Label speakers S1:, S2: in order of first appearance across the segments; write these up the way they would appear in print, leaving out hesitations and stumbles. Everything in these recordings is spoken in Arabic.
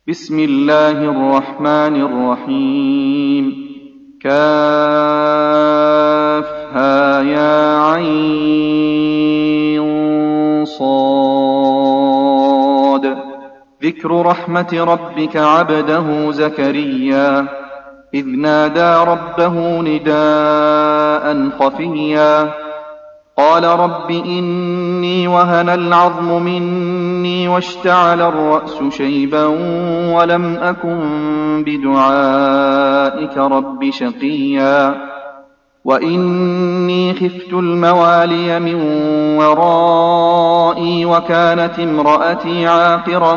S1: بسم الله الرحمن الرحيم. كافها يا عين صاد. ذكر رحمة ربك عبده زكريا إذ نادى ربه نداء خفيا قال رب إني وهن العظم مني واشتعل الرأس شيبا ولم أكن بدعائك رب شقيا وإني خفت الموالي من ورائي وكانت امرأتي عاقرا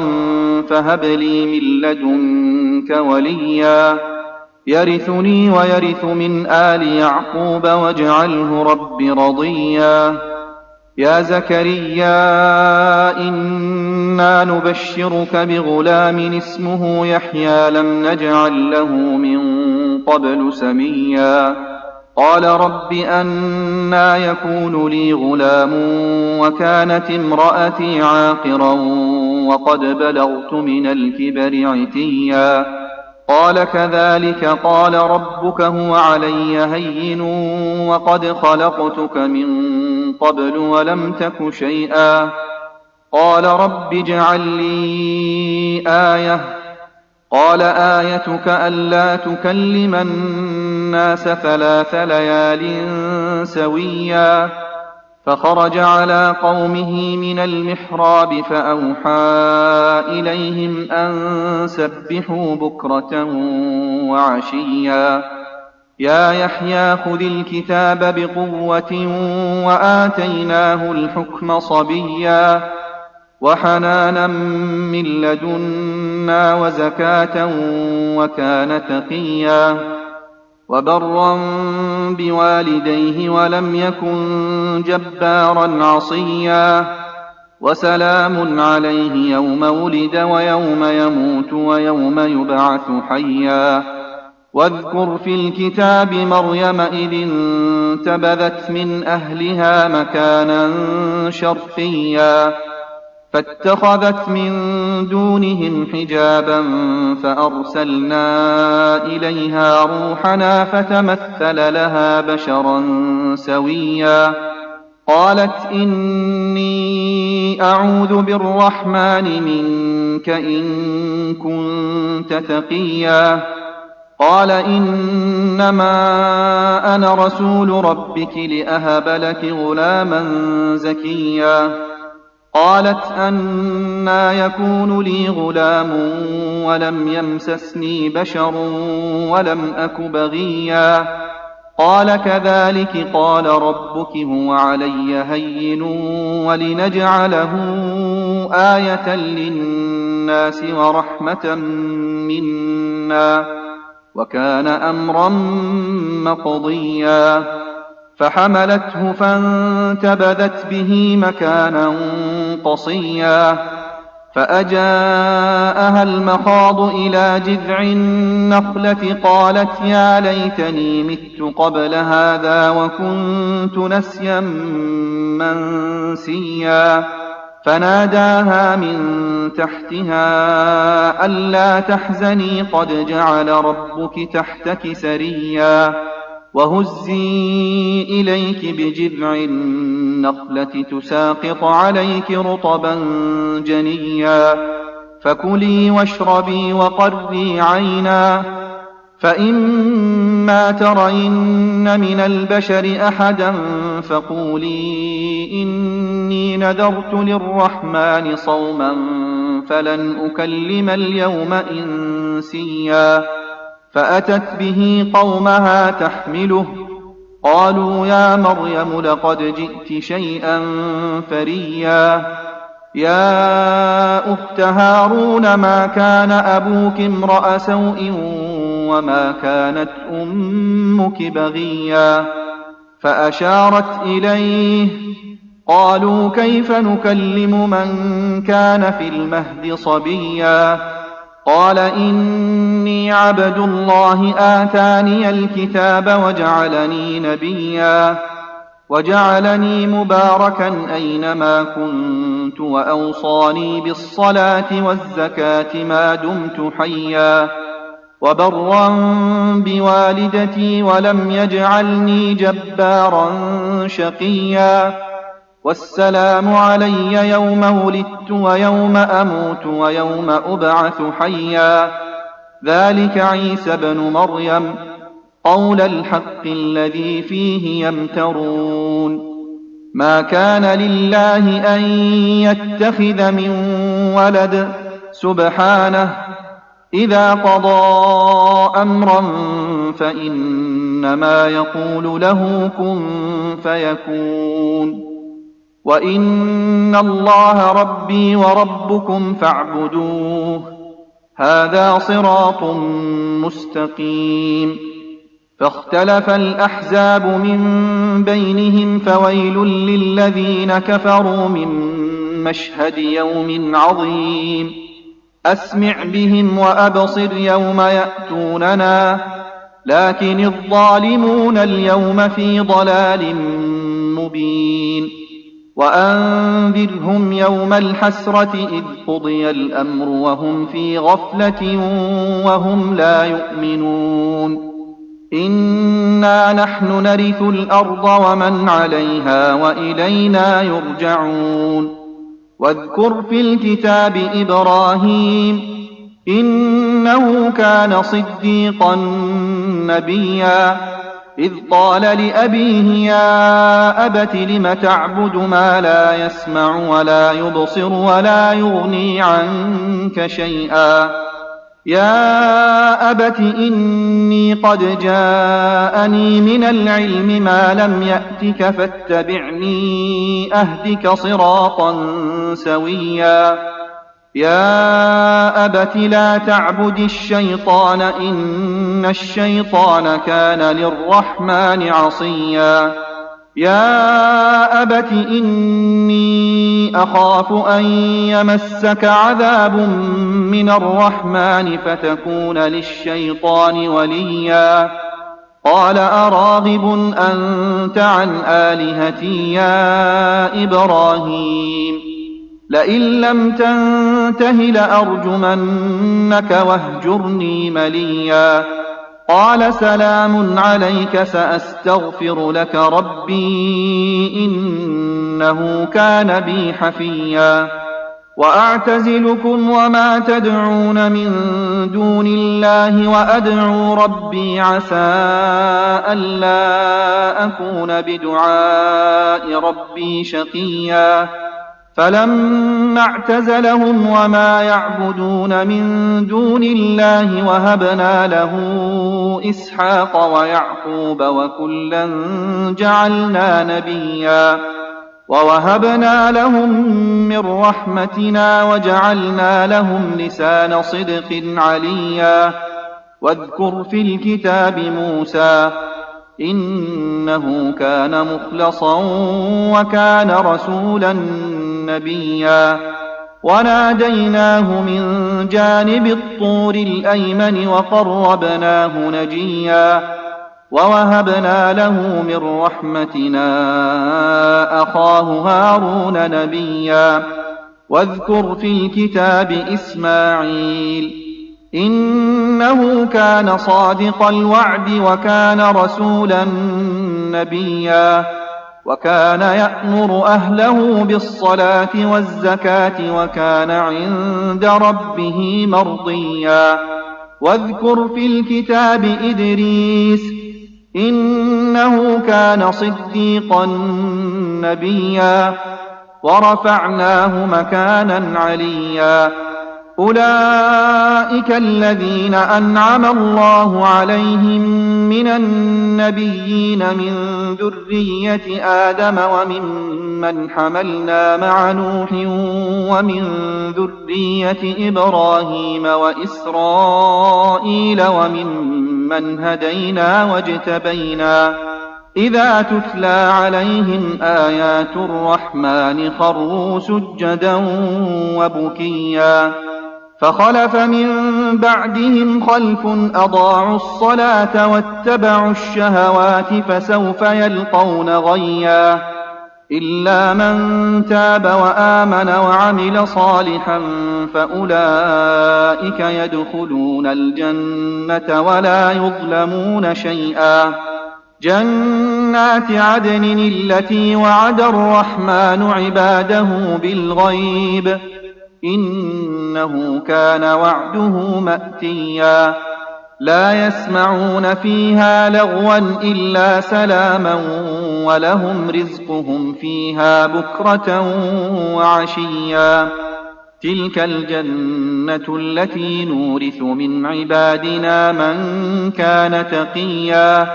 S1: فهب لي من لدنك وليا يرثني ويرث من آل يعقوب واجعله رب رضيا. يا زكريا إنا نبشرك بغلام اسمه يحيى لم نجعل له من قبل سميا قال رب أنى يكون لي غلام وكانت امرأتي عاقرا وقد بلغت من الكبر عتيا قال كذلك قال ربك هو علي هين وقد خلقتك من قبل ولم تك شيئا قال رب اجعل لي آية قال آيتك ألا تكلم الناس 3 ليال سويا فخرج على قومه من المحراب فأوحى إليهم أن سبحوا بكرة وعشيا يا يحيى خذ الكتاب بقوة وآتيناه الحكم صبيا وحنانا من لدنا وزكاة وكان تقيا وبرا بوالديه ولم يكن جبارا عصيا وسلام عليه يوم ولد ويوم يموت ويوم يبعث حيا واذكر في الكتاب مريم إذ انتبذت من أهلها مكانا شرقيا فاتخذت من دونهم حجابا فأرسلنا إليها روحنا فتمثل لها بشرا سويا قالت إني أعوذ بالرحمن منك إن كنت تقيا قال إنما أنا رسول ربك لأهب لك غلاما زكيا قالت أنى يكون لي غلام ولم يمسسني بشر ولم أك بغيا قال كذلك قال ربك هو علي هين ولنجعله آية للناس ورحمة منا وكان أمرا مقضيا فحملته فانتبذت به مكانا قصيا فأجاءها المخاض إلى جذع النخلة قالت يا ليتني مت قبل هذا وكنت نسيا منسيا فناداها من تحتها ألا تحزني قد جعل ربك تحتك سريا وهزي إليك بجذع النخلة تساقط عليك رطبا جنيا فكلي واشربي وقري عينا فإما ترين من البشر أحدا فقولي إني نذرت للرحمن صوما فلن أكلم اليوم إنسيا فأتت به قومها تحمله قالوا يا مريم لقد جئت شيئا فريا يا أخت هارون ما كان أبوك امرأ سوء وما كانت أمك بغيا فأشارت إليه قالوا كيف نكلم من كان في المهد صبيا قال إني عبد الله آتاني الكتاب وجعلني نبيا وجعلني مباركا أينما كنت وأوصاني بالصلاة والزكاة ما دمت حيا وبرا بوالدتي ولم يجعلني جبارا شقيا والسلام علي يوم ولدت ويوم أموت ويوم أبعث حيا ذلك عيسى بن مريم قول الحق الذي فيه يمترون ما كان لله أن يتخذ من ولد سبحانه إذا قضى أمرا فإنما يقول له كن فيكون وإن الله ربي وربكم فاعبدوه هذا صراط مستقيم فاختلف الأحزاب من بينهم فويل للذين كفروا من مشهد يوم عظيم أسمع بهم وأبصر يوم يأتوننا لكن الظالمون اليوم في ضلال مبين وأنذرهم يوم الحسرة إذ قضي الأمر وهم في غفلة وهم لا يؤمنون إنا نحن نرث الأرض ومن عليها وإلينا يرجعون واذكر في الكتاب إبراهيم إنه كان صديقا نبيا إذ قال لأبيه يا أبت لم تعبد ما لا يسمع ولا يبصر ولا يغني عنك شيئا يا أبت إني قد جاءني من العلم ما لم يأتك فاتبعني أهدك صراطا سويا يا أبت لا تعبد الشيطان إن الشيطان كان للرحمن عصيا يا أبت إني أخاف أن يمسك عذاب من الرحمن فتكون للشيطان وليا قال أراغب أنت عن آلهتي يا إبراهيم لئن لم تنته لأرجمنك واهجرني مليا قال سلام عليك سأستغفر لك ربي إنه كان بي حفيا وأعتزلكم وما تدعون من دون الله وأدعو ربي عسى ألا أكون بدعاء ربي شقيا فلما اعتزلهم وما يعبدون من دون الله وهبنا له إسحاق ويعقوب وكلا جعلنا نبيا ووهبنا لهم من رحمتنا وجعلنا لهم لسان صدق عليا واذكر في الكتاب موسى إنه كان مخلصا وكان رسولا نبيا وناديناه من جانب الطور الأيمن وقربناه نجيا ووهبنا له من رحمتنا أخاه هارون نبيا واذكر في الكتاب إسماعيل إنه كان صادق الوعد وكان رسولا نبيا وكان يأمر أهله بالصلاة والزكاة وكان عند ربه مرضيا واذكر في الكتاب إدريس إنه كان صديقا نبيا ورفعناه مكانا عليا أولئك الذين أنعم الله عليهم من النبيين من ذرية آدم وممن حملنا مع نوح ومن ذرية إبراهيم وإسرائيل وممن هدينا واجتبينا إذا تتلى عليهم آيات الرحمن خروا سجدا وبكيا فخلف من بعدهم خلف أضاعوا الصلاة واتبعوا الشهوات فسوف يلقون غيا إلا من تاب وآمن وعمل صالحا فأولئك يدخلون الجنة ولا يظلمون شيئا جنات عدن التي وعد الرحمن عباده بالغيب إنه كان وعده مأتيا لا يسمعون فيها لغوا إلا سلاما ولهم رزقهم فيها بكرة وعشيا تلك الجنة التي نورث من عبادنا من كان تقيا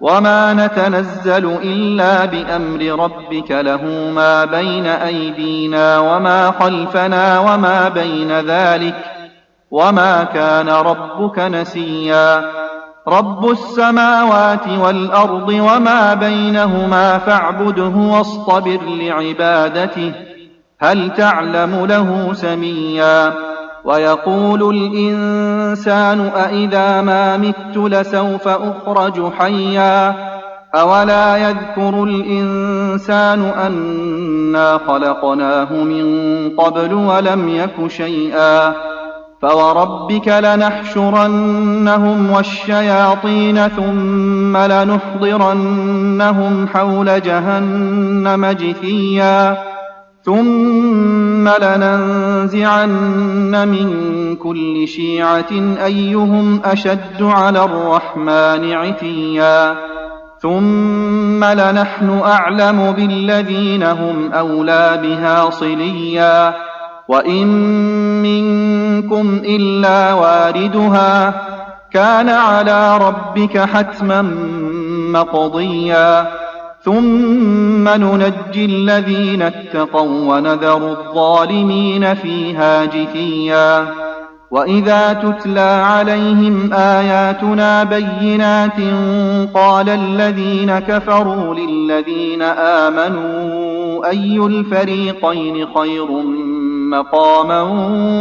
S1: وما نتنزل إلا بأمر ربك له ما بين أيدينا وما خلفنا وما بين ذلك وما كان ربك نسيا رب السماوات والأرض وما بينهما فاعبده واصطبر لعبادته هل تعلم له سميا ويقول الإنسان أإذا ما مت لسوف أخرج حيا أولا يذكر الإنسان أنا خلقناه من قبل ولم يك شيئا فوربك لنحشرنهم والشياطين ثم لنحضرنهم حول جهنم جثيا ثم لننزعن من كل شيعة أيهم أشد على الرحمن عتيا ثم لنحن أعلم بالذين هم أولى بها صليا وإن منكم إلا واردها كان على ربك حتما مقضيا ثم ننجي الذين اتقوا ونذر الظالمين فيها جثيا وإذا تتلى عليهم آياتنا بينات قال الذين كفروا للذين آمنوا أي الفريقين خير مقاما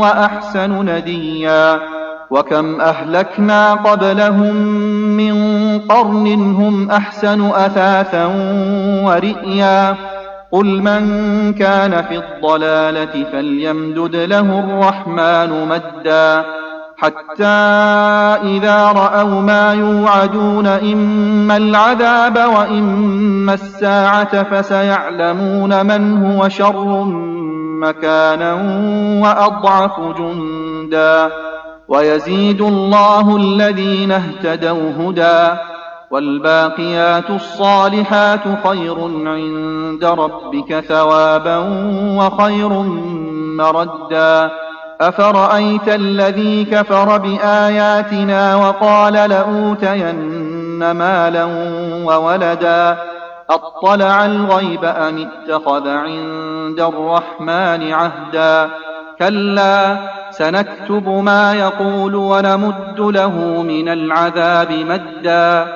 S1: وأحسن نديا وكم أهلكنا قبلهم من قرن هم أحسن أثاثا ورئيا قل من كان في الضلالة فليمدد له الرحمن مدا حتى إذا رأوا ما يوعدون إما العذاب وإما الساعة فسيعلمون من هو شر مكانا وأضعف جندا ويزيد الله الذين اهتدوا هدى والباقيات الصالحات خير عند ربك ثوابا وخير مردا أفرأيت الذي كفر بآياتنا وقال لأوتين مالا وولدا أطلع الغيب أم اتخذ عند الرحمن عهدا كلا سنكتب ما يقول ونمد له من العذاب مدا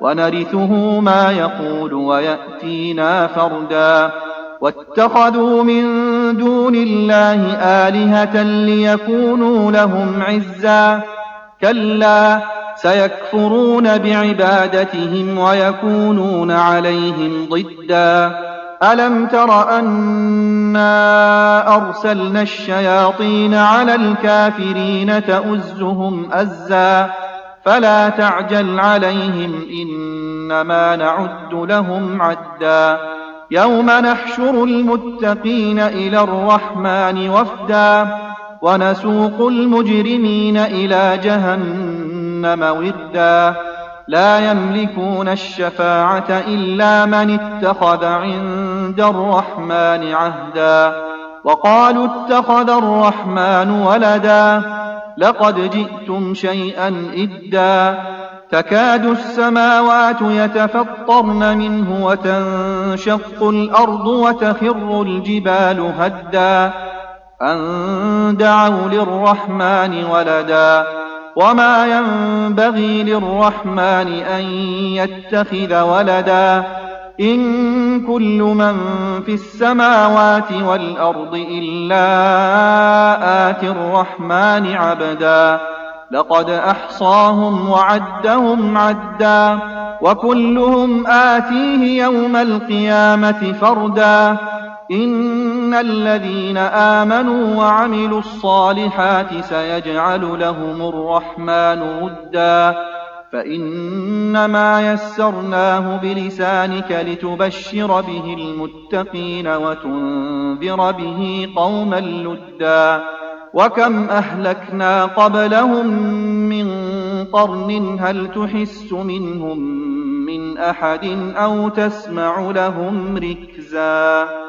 S1: ونرثه ما يقول ويأتينا فردا واتخذوا من دون الله آلهة ليكونوا لهم عزا كلا سيكفرون بعبادتهم ويكونون عليهم ضدا ألم تر أنا أرسلنا الشياطين على الكافرين تؤزهم أزا فلا تعجل عليهم إنما نعد لهم عدا يوم نحشر المتقين إلى الرحمن وفدا ونسوق المجرمين إلى جهنم وردا لا يملكون الشفاعة إلا من اتخذ عند الرحمن عهدا وقالوا اتخذ الرحمن ولدا لقد جئتم شيئا إدا تكاد السماوات يتفطرن منه وتنشق الأرض وتخر الجبال هدا أن دعوا للرحمن ولدا وما ينبغي للرحمن أن يتخذ ولدا إن كل من في السماوات والأرض إلا آتي الرحمن عبدا لقد أحصاهم وعدهم عدا وكلهم آتيه يوم القيامة فردا إن الذين آمنوا وعملوا الصالحات سيجعل لهم الرحمن ودا فإنما يسرناه بلسانك لتبشر به المتقين وتنذر به قوما لدا وكم أهلكنا قبلهم من قرن هل تحس منهم من أحد أو تسمع لهم ركزا